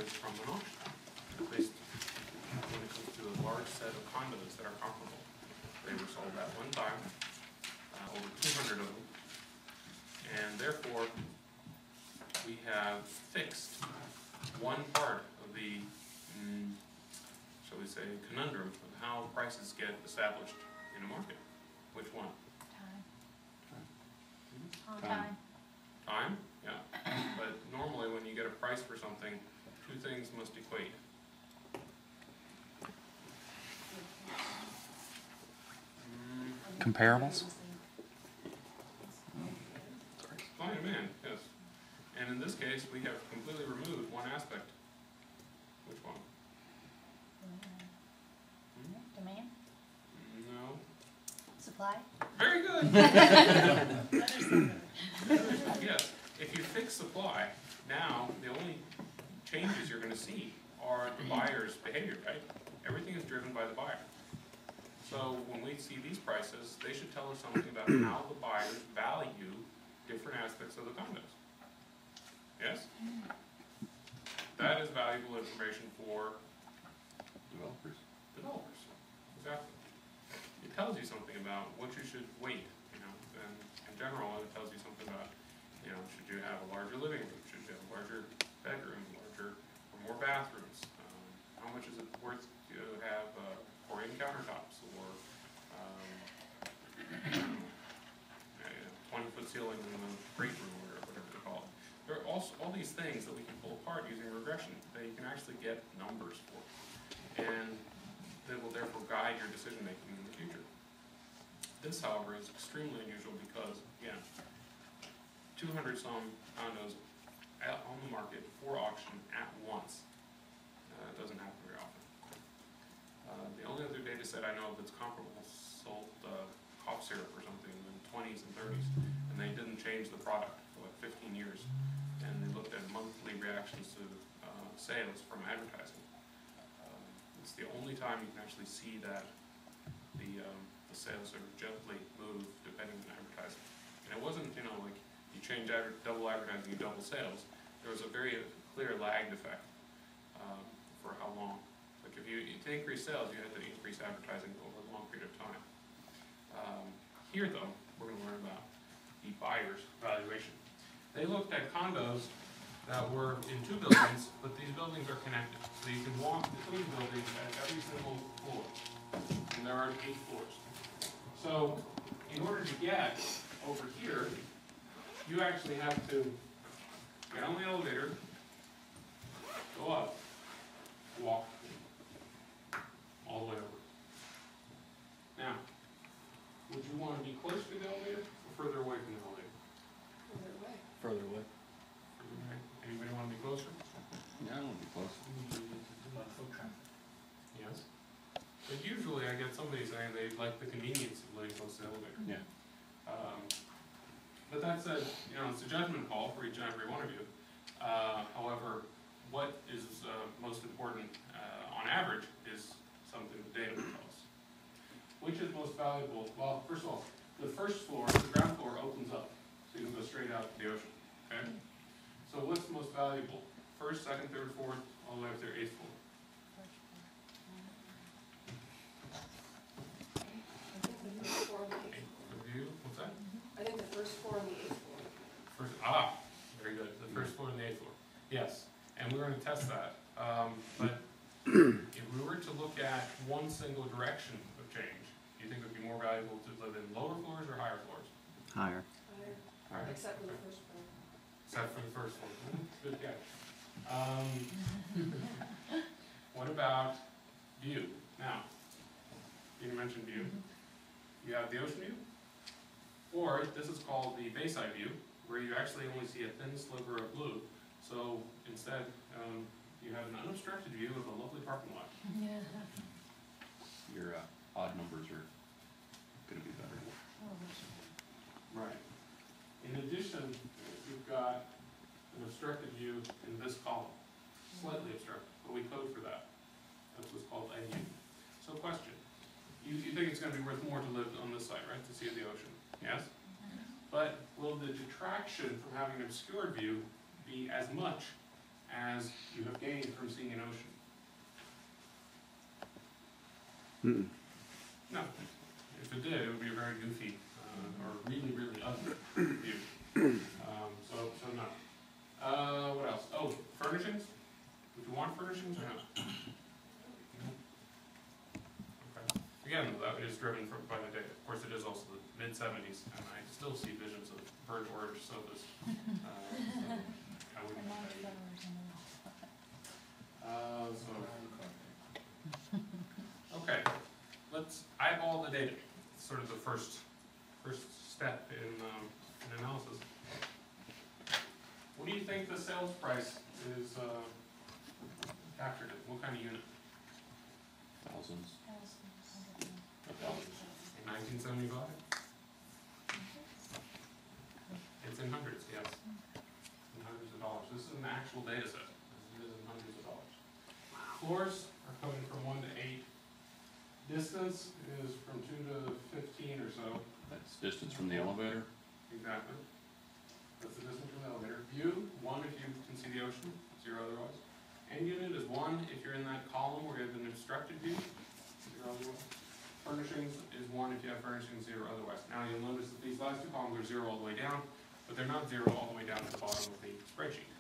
is from an auction, based when it comes to a large set of condos that are comparable. They were sold at one time, over 200 of them, and therefore we have fixed one part of the, shall we say, conundrum of how prices get established in a market. Which one? Time. Time? Yeah. But normally when you get a price for something, two things must equate. Comparables? Supply and demand, yes. And in this case, we have completely removed one aspect. Which one? Demand? No. Supply? Very good! Yes. If you fix supply, now the only changes you're going to see are the buyer's behavior, right? Everything is driven by the buyer. So when we see these prices, they should tell us something about how the buyers value different aspects of the condos. Yes? That is valuable information for Developers. developers. Exactly. It tells you something about what you should weight, you know, and in general it tells you something about, you know, should you have a larger living room, should you have a larger bedroom, larger or more bathrooms, how much is it worth to have Corian countertops or 20-foot ceiling in the great room or whatever they call it. There are also all these things that we can pull apart using regression that you can actually get numbers for, and they will therefore guide your decision making in the future. This, however, is extremely unusual because, again, 200 some condos on the market for auction at once. It doesn't happen very often. The only other data set I know of that's comparable sold cough syrup or something in the 20s and 30s, and they didn't change the product for like 15 years, and they looked at monthly reactions to sales from advertising. It's the only time you can actually see that the sales are gently moved depending on advertising. And it wasn't, you know, like you change double advertising, you double sales. There was a very clear lagged effect for how long. Like if you to increase sales, you had to increase advertising over a long period of time. Here, though, we're going to learn about the buyer's valuation. They looked at condos that were in two buildings, but these buildings are connected. So you can walk between buildings at every single floor. And there are 8 floors. So in order to get over here, you actually have to get on the elevator, go up, walk all the way over. Now, would you want to be close to the elevator or further away from the elevator? Further away. Further away. Anybody want to be closer? Yeah, I want to be close. Yes. But usually I get somebody saying they like the convenience of living close to the elevator. Yeah. But that said, you know, it's a judgment call for each and every one of you. However, what is most important on average is something the data will tell us. Which is most valuable? Well, first of all, the first floor, the ground floor opens up, so you can go straight out to the ocean. Okay? So what's most valuable? First, second, third, fourth, all the way up to 8th floor. What's that? I think the first floor and the 8th floor. Very good. The first floor and the 8th floor. Yes, and we're going to test that. But if we were to look at one single direction of change, do you think it would be more valuable to live in lower floors or higher floors? Higher. Higher. Except for the first floor. Except for the first floor. Good catch. What about view? Now, you mentioned view. You have the ocean view, or this is called the bayside view, where you actually only see a thin sliver of blue. So instead, you have an unobstructed view of a lovely parking lot. Yeah. Your odd numbers are going to be better. Right. In addition, you've got an obstructed view in this column, slightly obstructed, but we code for that. That's what's called a view. So question. You think it's going to be worth more to live on this side, right, to see the ocean? Yes? But will the detraction from having an obscured view be as much as you have gained from seeing an ocean? No. If it did, it would be a very goofy, or really, really ugly view. So no. What else? Oh, furnishings? Would you want furnishings or not? No. Okay. Again, that is driven by the data. Of course, it is also the mid-70s, and I still see visions of bird orange sofas. So I wouldn't. Okay, let's eyeball the data. It's sort of the first step in analysis. What do you think the sales price is captured in? What kind of unit? Thousands. In 1975? It's in hundreds, yes. In hundreds of dollars. This is an actual data set. It is in hundreds of dollars. Floors are coming from 1 to 8. Distance is from 2 to 15 or so. That's distance from the elevator. Exactly. That's the distance from the elevator. View, 1 if you can see the ocean, 0 otherwise. End unit is 1 if you're in that column where you have an obstructed view, 0 otherwise. Furnishings is 1 if you have furnishings, 0 otherwise. Now you'll notice that these last two columns are 0 all the way down, but they're not 0 all the way down to the bottom of the spreadsheet.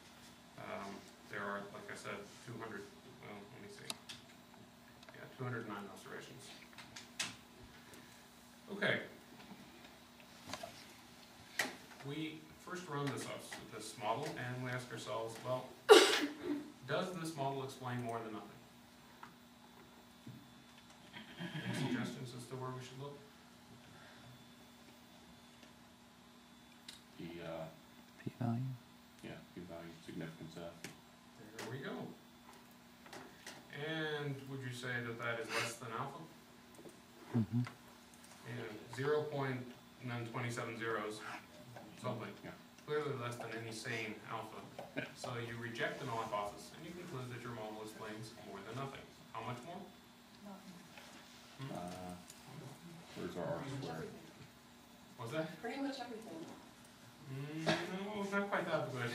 There are, like I said, 200, well, let me see. Yeah, 209 observations. Okay. We first run this model, and we ask ourselves, well, does this model explain more than nothing? Any suggestions as to where we should look? The, P-value? yeah, p-value, significance F. There we go. And would you say that that is less than alpha? Mm-hmm. And 0 point and then 27 zeros, something. Yeah. Clearly less than any sane alpha. So you reject the null hypothesis, and you conclude that your model explains more than nothing. How much more? Where's our R Pretty much squared? everything. What's that? Pretty much everything. No, not quite that good.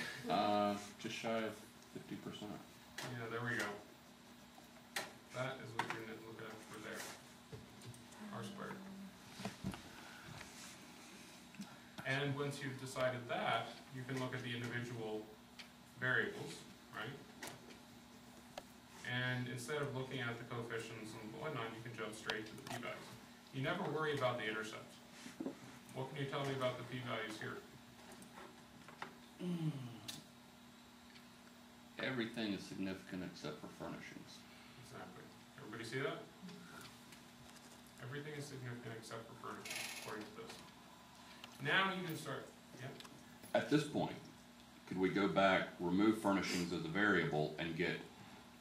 Just shy of 50%. Yeah, there we go. That is what you're looking at for there. R squared. And once you've decided that, you can look at the individual variables, right? And instead of looking at the coefficients and whatnot, you can jump straight to the p-values. You never worry about the intercept. What can you tell me about the p-values here? Everything is significant except for furnishings. Exactly. Everybody see that? Everything is significant except for furnishings, according to this. Now you can start, yeah? At this point, could we go back, remove furnishings as a variable, and get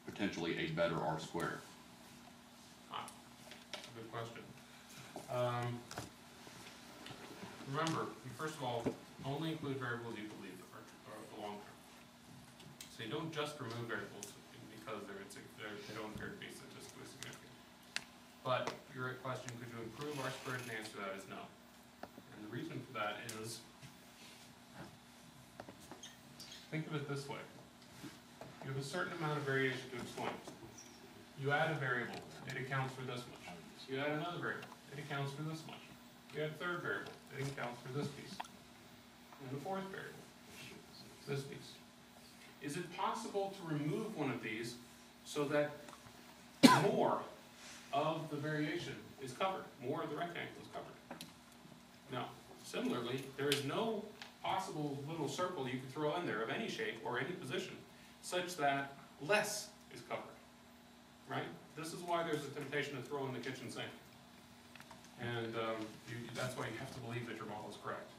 potentially a better R squared? Ah, that's a good question. Remember, you first of all, only include variables you believe are long term. So you don't just remove variables because they don't appear to be statistically significant. But your question, could you improve R squared? And the answer to that is no. And the reason for that is, think of it this way. You have a certain amount of variation to explain. You add a variable, it accounts for this much. You add another variable, it accounts for this much. You add a third variable, it accounts for this piece. And the fourth variable, this piece. Is it possible to remove one of these so that more of the variation is covered, more of the rectangle is covered? No. Similarly, there is no possible little circle you could throw in there of any shape or any position such that less is covered, right? This is why there's a temptation to throw in the kitchen sink. And that's why you have to believe that your model is correct.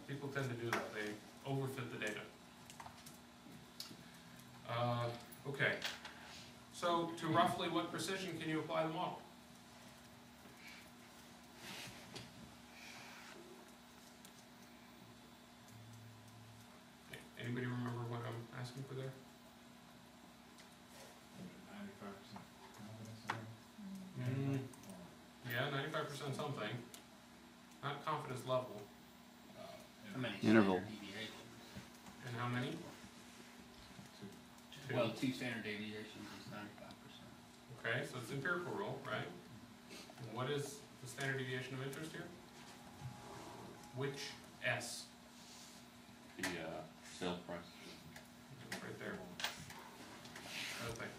People tend to do that. They overfit the data. Okay. So to roughly what precision can you apply the model? Okay. Anybody remember what I'm asking for there? 95% confidence Yeah, 95% something. Not confidence level. interval. Interval. And how many? to. Well, 2 standard deviations is 95%. Okay, so it's empirical rule, right? And what is the standard deviation of interest here? Which S? The, sale price. Right there. Other thing.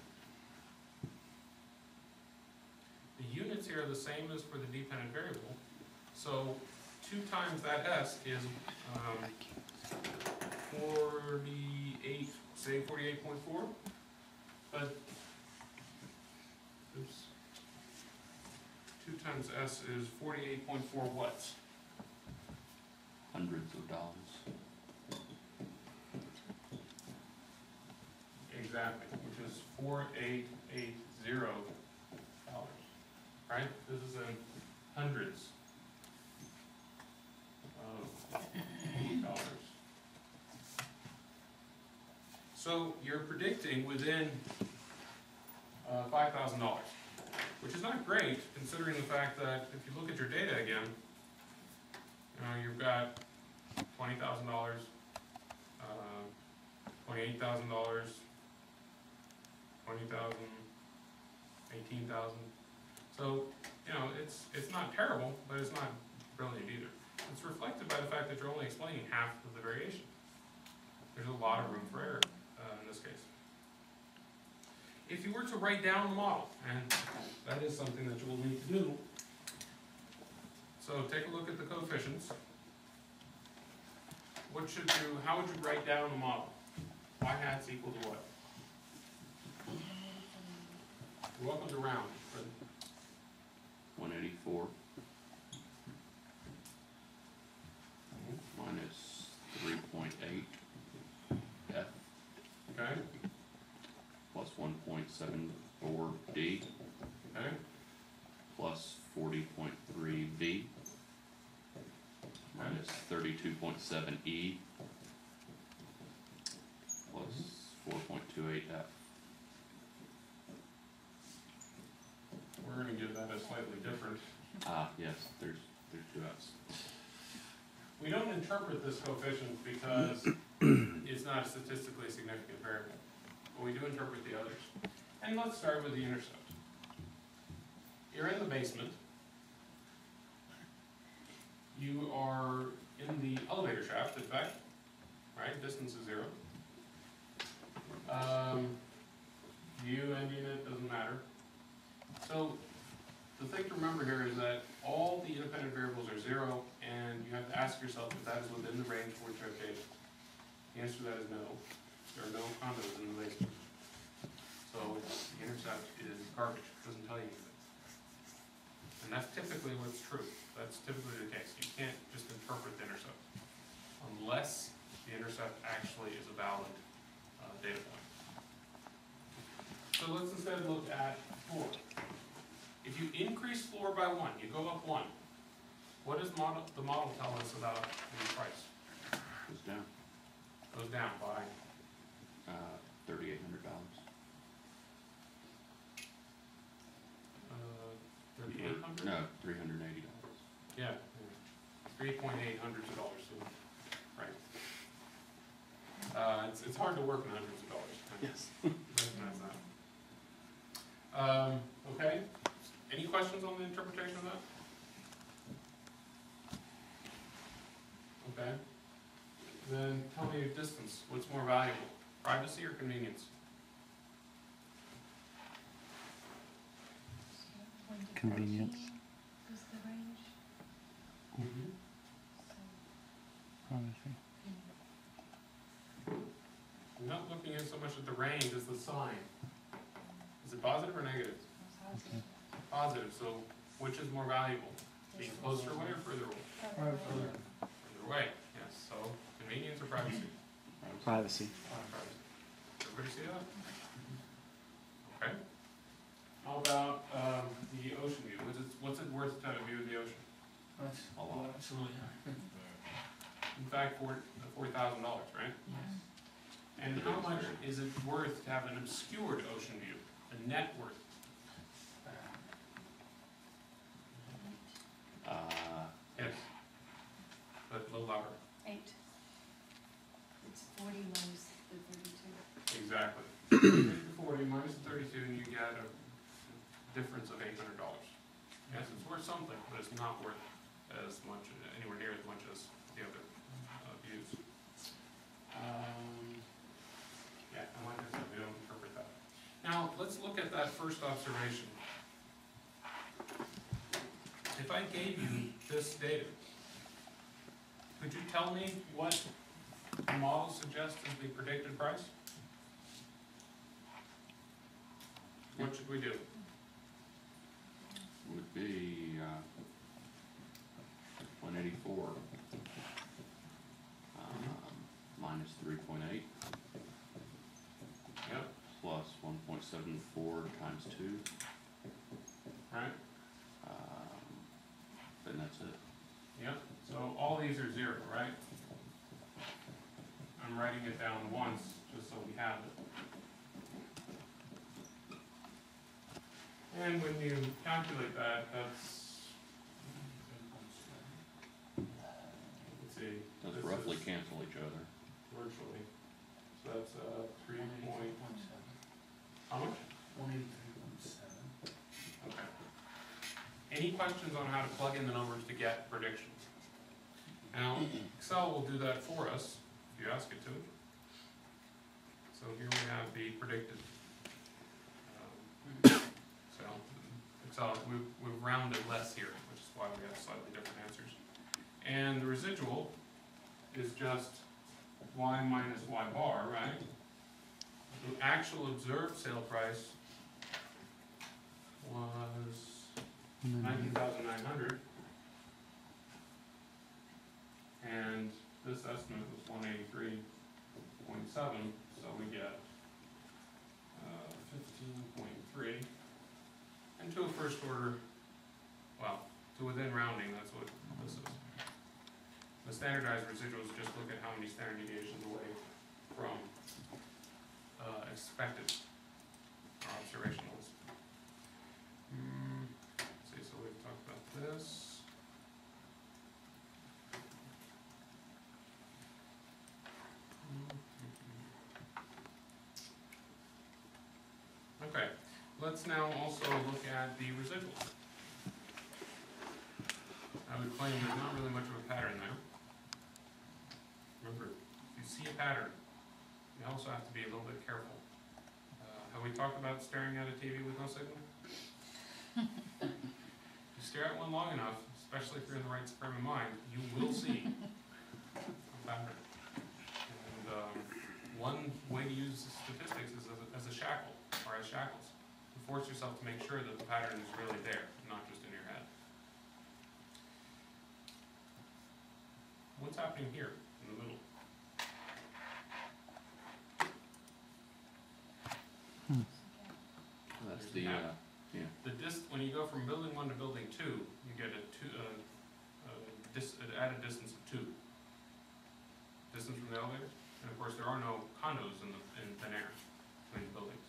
The units here are the same as for the dependent variable, so 2 times that S is, 48, say 48.4, but, oops. 2 times S is 48.4 what? Hundreds of dollars. Exactly, which is $4880, right? This is in hundreds of dollars. So you're predicting within $5,000, which is not great considering the fact that if you look at your data again, you've got $20,000, $28,000, 20,000, 18,000. So, it's not terrible, but it's not brilliant either. It's reflected by the fact that you're only explaining half of the variation. There's a lot of room for error in this case. If you were to write down the model, and that is something that you will need to do, so take a look at the coefficients. How would you write down the model? Y hats equal to what? You're welcome to round, but 184 minus 3.8 F okay, plus 1.74 D okay, plus 40.3 V minus 32.7 E plus 4.28 F. we're gonna give that a slightly different. Ah, yes, there's 2 F's. We don't interpret this coefficient because it's not a statistically significant variable, but we do interpret the others. And let's start with the intercept. You're in the basement. You are in the elevator shaft, in fact, right? Distance is 0. View, end unit, doesn't matter. So the thing to remember here is that all the independent variables are 0, and you have to ask yourself if that is within the range for which you have data. The answer to that is no. There are no condos in the basement. So the intercept is garbage, it doesn't tell you anything. And that's typically what's true. That's typically the case. You can't just interpret the intercept unless the intercept actually is a valid data point. So let's instead look at floor. If you increase floor by 1, you go up 1, what does the model tell us about the price? Goes down. Goes down by $3,800. $3,800? No, $380. Yeah, 3.8 hundreds of dollars, so, right. It's hard to work in hundreds of dollars. Yes. Recognize that. Okay, any questions on the interpretation of that? Okay, then tell me your distance, what's more valuable, privacy or convenience? Convenience. Is the range, Privacy. I'm not looking at so much at the range as the sign. Is it positive or negative? Okay. Positive, so which is more valuable? Being closer away or further away? Further away, yes, so convenience or privacy? Privacy. Privacy. Everybody see that? Okay. How about the ocean view? What's it worth to have a view of the ocean? That's A lot. That's really high. In fact, $40,000, right? Yes. And how much is it worth to have an obscured ocean view? A net worth? Yes. But a little louder. 8. It's 40 minus the 32. Exactly. Take the 40 minus the 32, and you get a difference of $800. Yes, it's worth something, but it's not worth as much, anywhere near as much as the other views. Yeah, and like I said, we don't interpret that. Now, let's look at that first observation. If I gave you this data, could you tell me what the model suggests is the predicted price? What should we do? Would be, 184, minus 3.8, Yep, plus 1.74 times 2, right? and that's it. Yep, so all these are 0, right? I'm writing it down once, just so we have it. And when you calculate that, that's, let's see. Those this roughly is cancel each other. Virtually. So that's 3 point, 183.7. how much? 183.7. Okay. Any questions on how to plug in the numbers to get predictions? Now, Excel will do that for us, if you ask it to. So here we have the predicted. So, Excel, we've rounded less here, which is why we have slightly different answers. And the residual is just y minus y bar, right? The actual observed sale price was 19,900, and this estimate was 183.7, so we get 15.3, and to a first order, well, to within rounding, that's what this is. The standardized residuals just look at how many standard deviations away from expected or observational. Let's see, so we've talked about this. Okay, let's now also look at the residuals. I would claim there's not really much of a pattern there. Remember, if you see a pattern, you also have to be a little bit careful. Have we talked about staring at a TV with no signal? You stare at one long enough, especially if you're in the right frame of mind, you will see a pattern. And one way to use statistics is as a shackle, or as shackles. To force yourself to make sure that the pattern is really there, not just in your head. What's happening here in the middle? That's the, Yeah. yeah. When you go from building 1 to building 2, you get an added distance of 2. Distance from the elevator, and of course there are no condos in thin air between the buildings.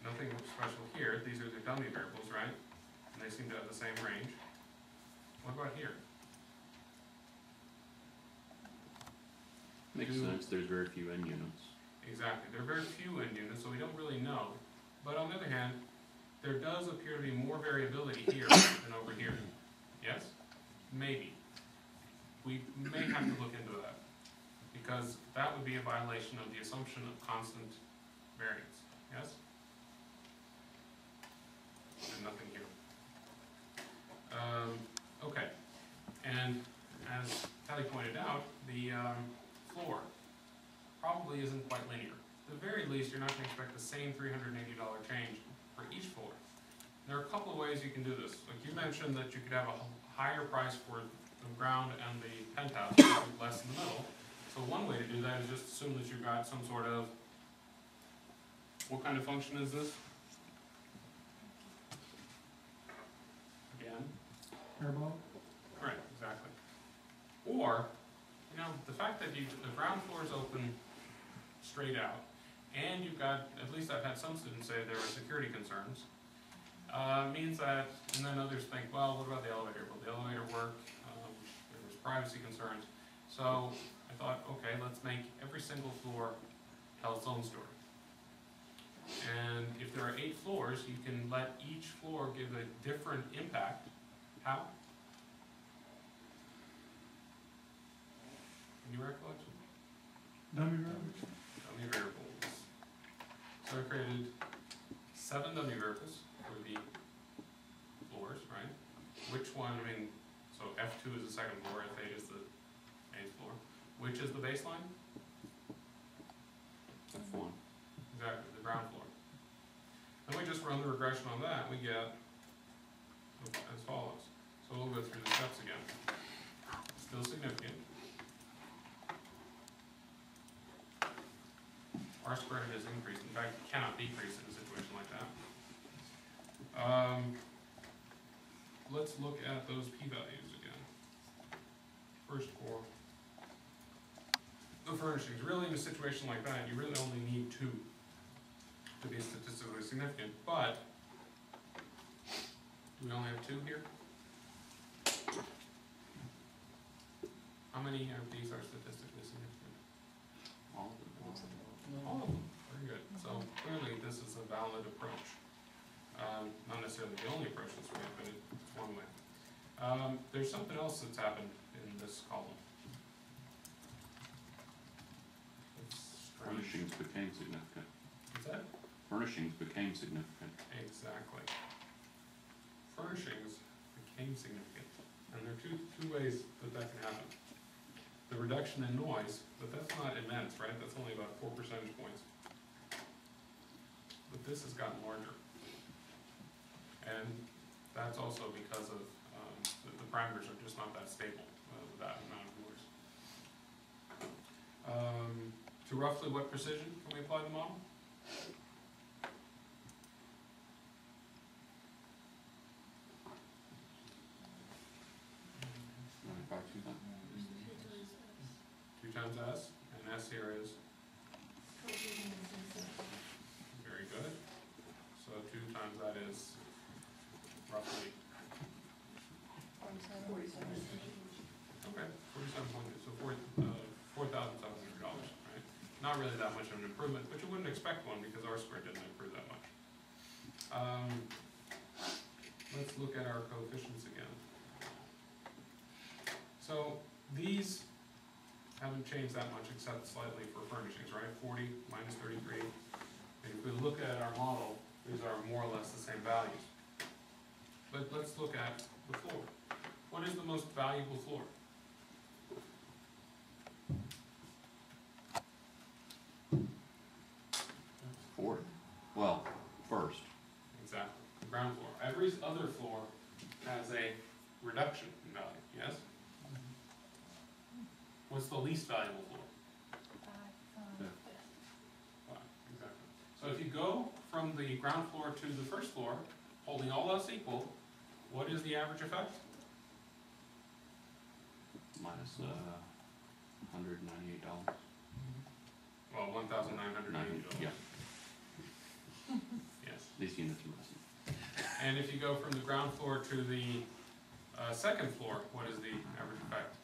Nothing special here. These are the dummy variables, right? And they seem to have the same range. What about here? Makes sense, there's very few end units. Exactly. There are very few end units, so we don't really know. But on the other hand, there does appear to be more variability here than over here. Yes? Maybe. We may have to look into that, because that would be a violation of the assumption of constant variance. Yes? And nothing here. Okay. And as Kelly pointed out, the floor probably isn't quite linear. At the very least, you're not going to expect the same $380 change for each floor. There are a couple of ways you can do this. Like you mentioned that you could have a higher price for the ground and the penthouse, less in the middle. So one way to do that is just assume that you've got some sort of, what kind of function is this? Again? Parabolic? Right, exactly. Or, you know, the fact that the ground floor is open straight out, and you've got, at least I've had some students say there are security concerns, means that, and then others think, well, what about the elevator? Will the elevator work? There's privacy concerns. So I thought, okay, let's make every single floor tell its own story. And if there are 8 floors, you can let each floor give a different impact. How? Any recollection? Dummy variables? Dummy variables. So I created 7 dummy variables for the floors, right? Which one, I mean, so F2 is the second floor, F8 is the 8th floor. Which is the baseline? F1. Exactly, the ground floor. Then we just run the regression on that, we get as follows. So we'll go through the steps again. Still significant. R squared has increased, in fact, it cannot decrease in a situation like that. Let's look at those p-values again. First core. The furnishings, really in a situation like that, you really only need 2 to be statistically significant, but do we only have 2 here? How many of these are statistically significant? All of them. All of them, very good. So clearly this is a valid approach. Not necessarily the only approach that's right, but it's one way. There's something else that's happened in this column. It's strange. Furnishings became significant. What's that? Furnishings became significant. Exactly. Furnishings became significant. And there are two ways that can happen. The reduction in noise, but that's not immense, right? That's only about 4 percentage points. But this has gotten larger. And that's also because of the parameters are just not that stable with that amount of noise. To roughly what precision can we apply the model? Back to that. 2 times S, and S here is very good. So 2 times that is roughly, okay, 47.2, so $4,700, right? Not really that much of an improvement, but you wouldn't expect one because R squared didn't improve that much. Let's look at our coefficients again. So these haven't changed that much except slightly for furnishings, right? 40 minus 33. And if we look at our model, these are more or less the same values. But let's look at the floor. What is the most valuable floor? Fourth. Well, first. Exactly, the ground floor. Every other floor has a reduction in value, yes? What's the least valuable floor? 5, exactly. So if you go from the ground floor to the first floor, holding all else equal, what is the average effect? Minus $198. Well, $1,990. Yeah, Yes. these units are messing. And if you go from the ground floor to the second floor, what is the average effect?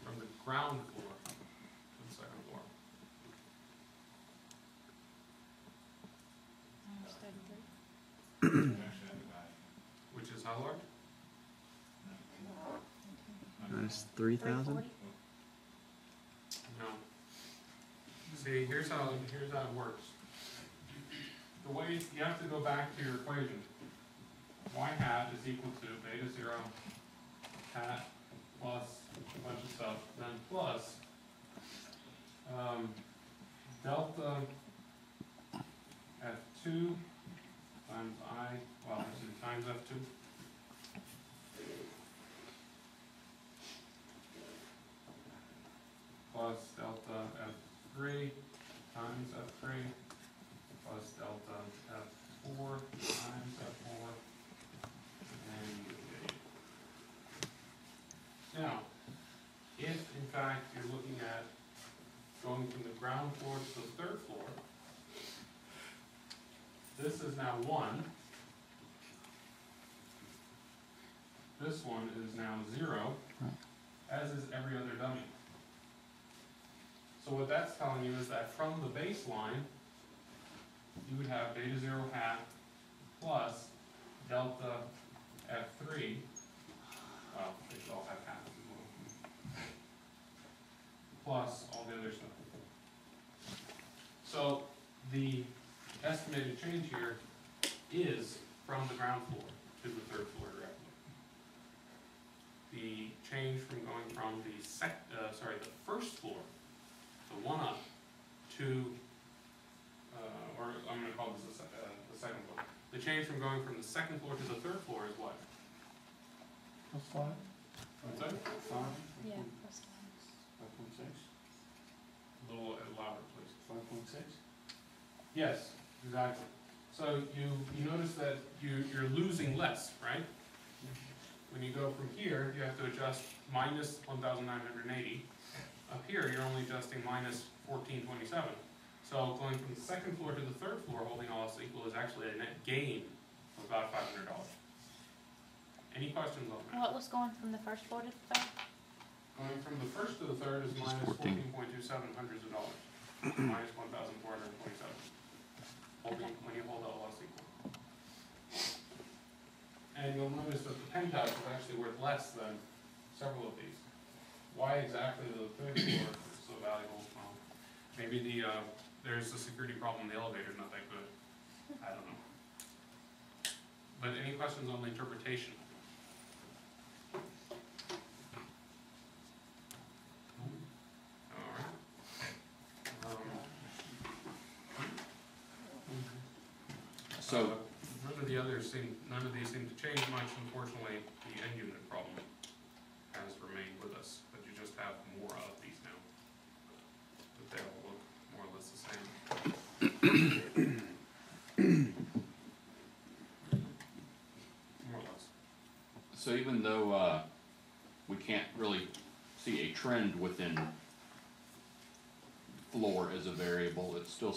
From the ground floor to the second floor. Which is how large? Minus 3,000? No. See, here's how it works. The way you have to go back to your equation. Y hat is equal to beta 0 hat plus a bunch of stuff, then plus delta F2 times I, well, actually times F2. Plus delta F3 times F3 plus delta F4 times F4 and now, if in fact you're looking at going from the ground floor to the third floor, this is now 1. This one is now 0, as is every other dummy. So what that's telling you is that from the baseline, you would have beta 0 hat plus delta F3, well, they should all have hats as well, plus all the other stuff. So the estimated change here is from the ground floor to the third floor directly. The change from going from the the first floor, the one up, to, or I'm going to call this the second floor. The change from going from the second floor to the third floor is what? What's five? What's that? Five? Yeah. That's fine. 5.6? A little louder, please. 5.6? Yes, exactly. So you notice that you're losing less, right? When you go from here, you have to adjust minus 1,980. Up here, you're only adjusting minus 1427. So going from the second floor to the third floor, holding all else equal, is actually a net gain of about $500. Any questions on that? What was going from the first floor to the third? Going from the first to the third is minus 14.27 hundreds of dollars. Minus 1,427. Holding, when you hold all else equal. And you'll notice that the penthouse is actually worth less than several of these. Why exactly the third floor is so valuable? Well, maybe there's a security problem in the elevator, not that good. I don't know. But any questions on the interpretation? Alright. So, None of these seem to change much. Unfortunately, the end unit problem has remained with us, but you just have more of these now. But they all look more or less the same. More or less. so even though, we can't really see a trend within floor as a variable, it's still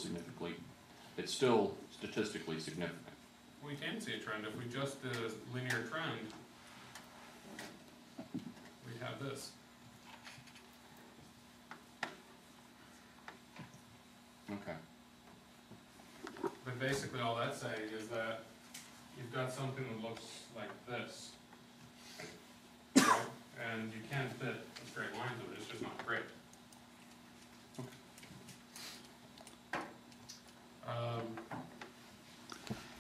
statistically significant. We can see a trend. If we just did a linear trend, we'd have this. Okay. But basically all that's saying is that you've got something that looks like this. Right? And you can fit a straight line to it, it's just not great.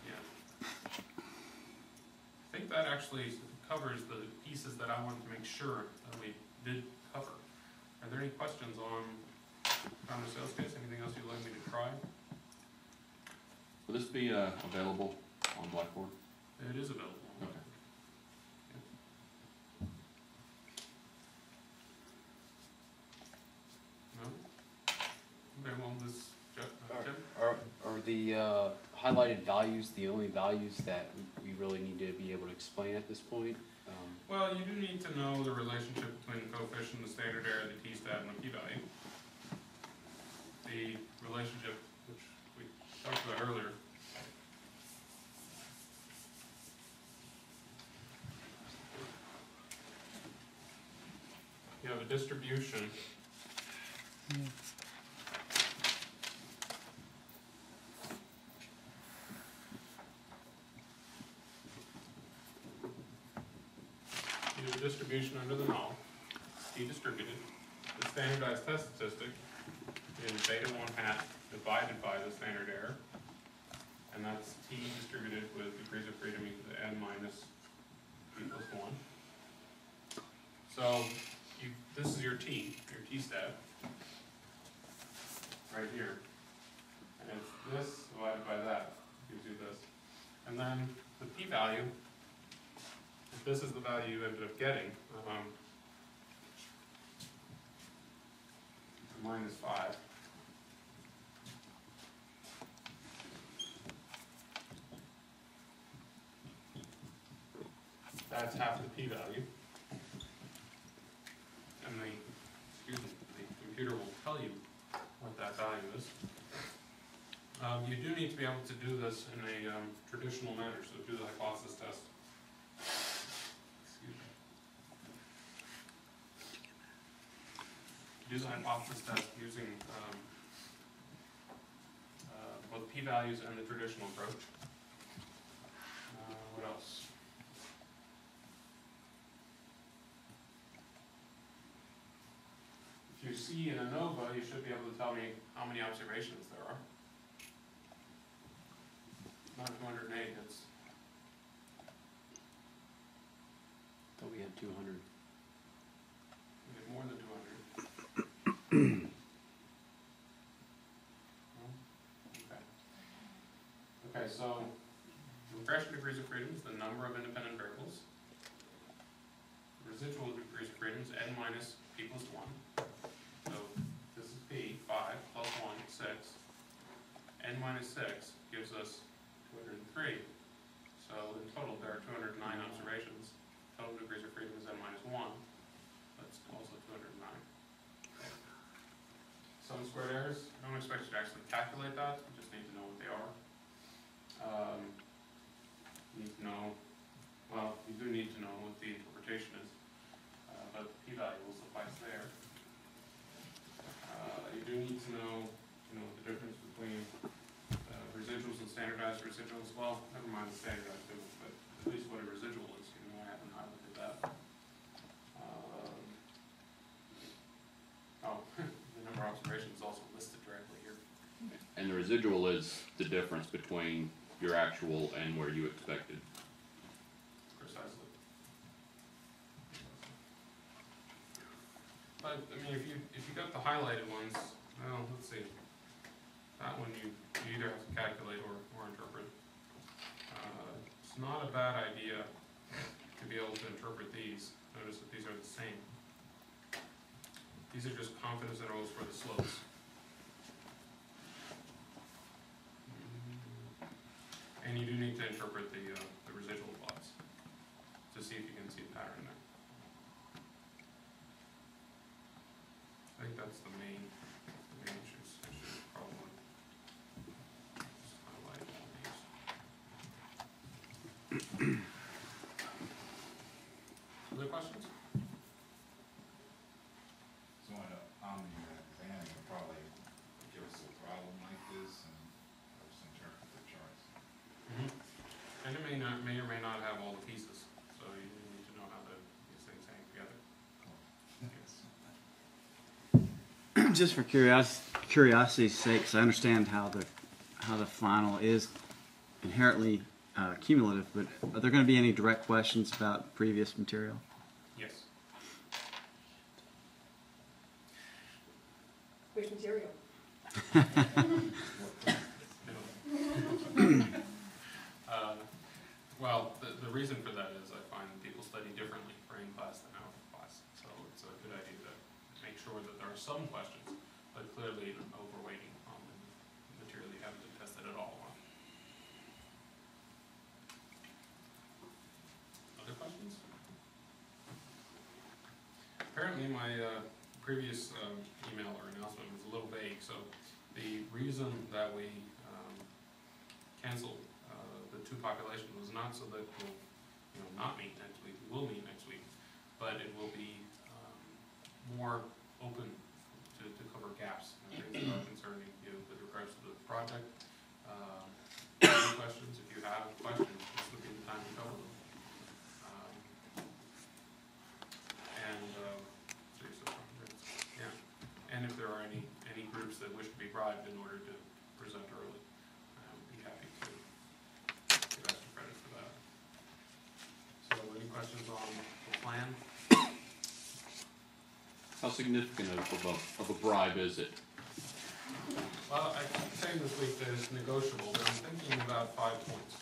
Yeah. I think that actually covers the pieces that I wanted to make sure that we did cover. Are there any questions on the sales case? Anything else you'd like me to try? Will this be, available on Blackboard? It is available. Okay. No? Okay, well, this, Jeff, Tim? Are the highlighted values the only values that we really need to be able to explain at this point? Well, you do need to know the relationship between the coefficient, the standard error, the t-stat, and the p-value. The relationship, which we talked about earlier. You have a distribution. You have a distribution under the null, t-distributed. The standardized test statistic is beta 1 hat divided by the standard error. And that's t distributed with degrees of freedom equal to n minus p plus 1. So this is your t-stat, right here. And it's this divided by that gives you this. And then the p-value, if this is the value you ended up getting, minus 5. That's half the p-value. And the computer will tell you what that value is. You do need to be able to do this in a traditional manner, so do the hypothesis test. Excuse me. To do use a hypothesis test using, both p-values and the traditional approach. What else? If you see in ANOVA, you should be able to tell me how many observations there are. Not 208, it's, Thought we had 200. we have more than 200. No? Okay. Okay, so regression degrees of freedom is the number of independent variables. Residual degrees of freedom is n minus p plus 1. So this is p, 5, plus 1, 6. N minus 6 gives us 203. So in total, there are 209 observations. Total degrees of freedom is n minus 1. That's also 209. Sum squared errors, I don't expect you to actually calculate that. You just need to know what they are. You need to know, well, you do need to know what the interpretation is, but the p-value will suffice there. You do need to know, the difference between residuals and standardized residuals. Well, never mind the standardized, but at least what a residual is. I haven't highlighted that. The number of observations is also listed directly here. And the residual is the difference between your actual and where you expected. Precisely. But I mean, if you got the highlighted ones, well, let's see. That one you either have to calculate or interpret. It's not a bad idea to be able to interpret these. Notice that these are the same. These are just confidence intervals for the slopes. And you do need to interpret the residual plots to see if you can see a pattern there. I think that's the main issues. I should probably just highlight all these. Other questions? So on the exam, you'll probably give us a problem like this and just interpret the charts. And it may or may not have all the pieces, so you need to know how these things hang together. Yes. Just for curiosity's sake, 'cause I understand how the final is inherently cumulative, but are there going to be any direct questions about previous material? Yes. Which material? Well, the reason for that is I find people study differently for in class than out of class. So it's a good idea to make sure that there are some questions, but clearly an overweighting on the material you haven't been tested at all on. Other questions? Apparently my previous email or announcement was a little vague, so the reason that we canceled the two populations was not so that we'll not meet next week. We will meet next week, but it will be more open to cover gaps and things that are concerning you with regards to the project. Any questions? If you have questions, this would be the time to cover them. And if there are any groups that wish to be bribed in order to present early, I would be happy to give extra credit for that. So any questions on the plan? How significant of a bribe is it? Well, I keep saying this week that it's negotiable, but I'm thinking about 5 points.